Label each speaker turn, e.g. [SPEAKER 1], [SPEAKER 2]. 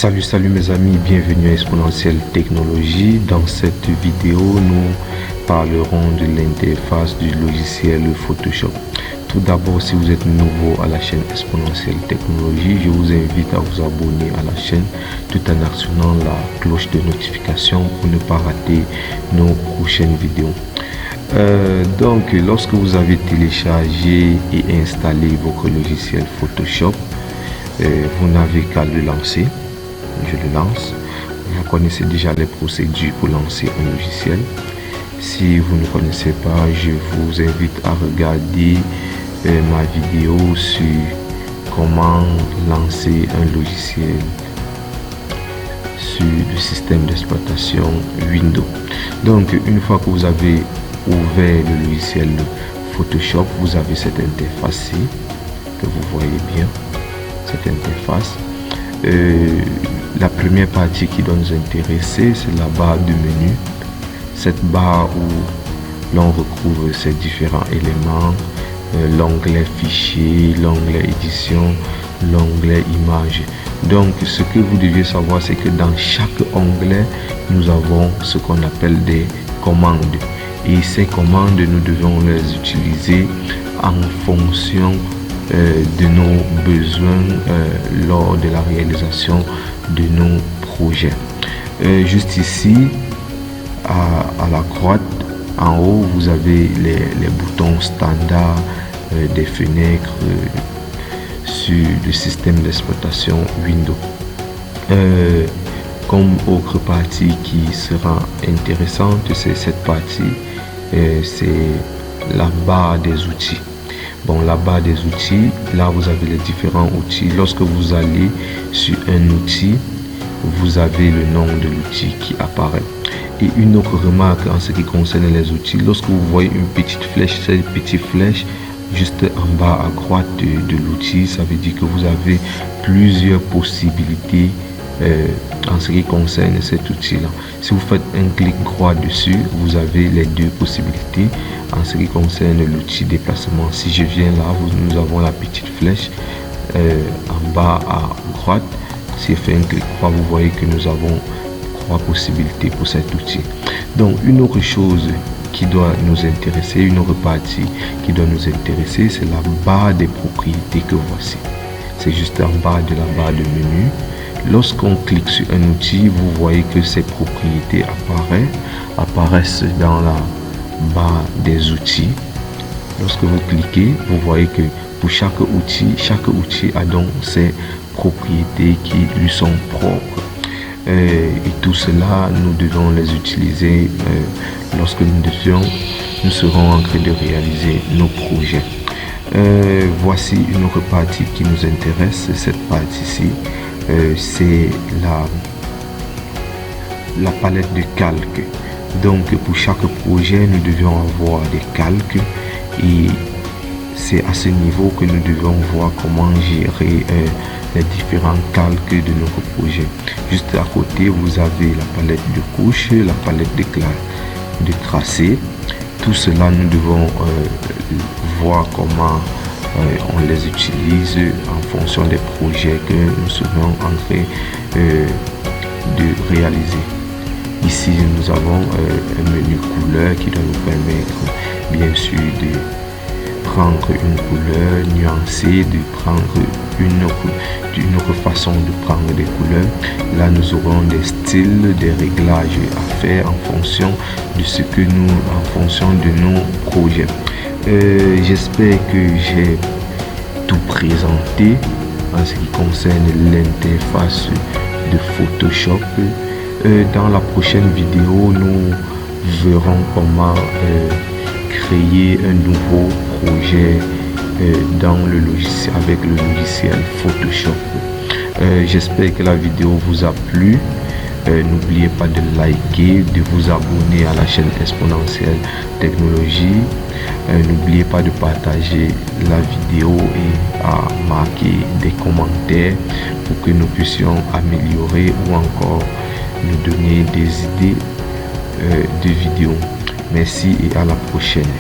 [SPEAKER 1] Salut mes amis, bienvenue à Exponentielle Technologie. Dans cette vidéo, nous parlerons de l'interface du logiciel Photoshop. Tout d'abord, si vous êtes nouveau à la chaîne Exponentielle Technologie, je vous invite à vous abonner à la chaîne tout en actionnant la cloche de notification pour ne pas rater nos prochaines vidéos. Donc, lorsque vous avez téléchargé et installé votre logiciel Photoshop, vous n'avez qu'à le lancer. Je le lance. Vous connaissez déjà les procédures pour lancer un logiciel. Si vous ne connaissez pas, je vous invite à regarder ma vidéo sur comment lancer un logiciel sur le système d'exploitation Windows. Donc, une fois que vous avez ouvert le logiciel Photoshop, vous avez cette interface-ci que vous voyez bien, cette interface. La première partie qui doit nous intéresser, c'est la barre de menu. Cette barre où l'on retrouve ces différents éléments, l'onglet fichier, l'onglet édition, l'onglet image. Donc ce que vous devez savoir, c'est que dans chaque onglet, nous avons ce qu'on appelle des commandes. Et ces commandes, nous devons les utiliser en fonction de nos besoins lors de la réalisation de nos projets. Juste ici, à la droite, en haut, vous avez les boutons standards des fenêtres sur le système d'exploitation Windows. Comme autre partie qui sera intéressante, c'est cette partie, c'est la barre des outils. Bon, la barre des outils, là vous avez les différents outils. Lorsque vous allez sur un outil, vous avez le nom de l'outil qui apparaît. Et une autre remarque en ce qui concerne les outils, lorsque vous voyez une petite flèche, cette petite flèche juste en bas à droite de l'outil, ça veut dire que vous avez plusieurs possibilités en ce qui concerne cet outil-là. Si vous faites un clic droit dessus, vous avez les deux possibilités en ce qui concerne l'outil déplacement. Si je viens là, nous avons la petite flèche en bas à droite. Si je fais un clic droit, vous voyez que nous avons trois possibilités pour cet outil. Donc une autre chose qui doit nous intéresser, une autre partie qui doit nous intéresser, c'est la barre des propriétés que voici. C'est juste en bas de la barre de menu. Lorsqu'on clique sur un outil, vous voyez que ces propriétés apparaissent dans la barre des outils. Lorsque vous cliquez, vous voyez que pour chaque outil a donc ses propriétés qui lui sont propres. Et tout cela, nous devons les utiliser lorsque nous serons en train de réaliser nos projets. Voici une autre partie qui nous intéresse, cette partie-ci. C'est la palette de calques. Donc pour chaque projet, nous devons avoir des calques et c'est à ce niveau que nous devons voir comment gérer les différents calques de notre projet. Juste à côté, vous avez la palette de couches, la palette de tracés. Tout cela, nous devons voir comment on les utilise en fonction des projets que nous serons en train de réaliser. Ici, nous avons un menu couleur qui doit nous permettre, bien sûr, de prendre une couleur nuancée, de prendre une autre façon de prendre des couleurs. Là, nous aurons des styles, des réglages à faire en fonction de nos projets. J'espère que j'ai tout présenté en ce qui concerne l'interface de Photoshop. Dans la prochaine vidéo, nous verrons comment créer un nouveau projet dans le logiciel, avec le logiciel Photoshop. J'espère que la vidéo vous a plu. N'oubliez pas de liker, de vous abonner à la chaîne Exponentielle Technologie. N'oubliez pas de partager la vidéo et à marquer des commentaires pour que nous puissions améliorer ou encore nous donner des idées de vidéos. Merci et à la prochaine.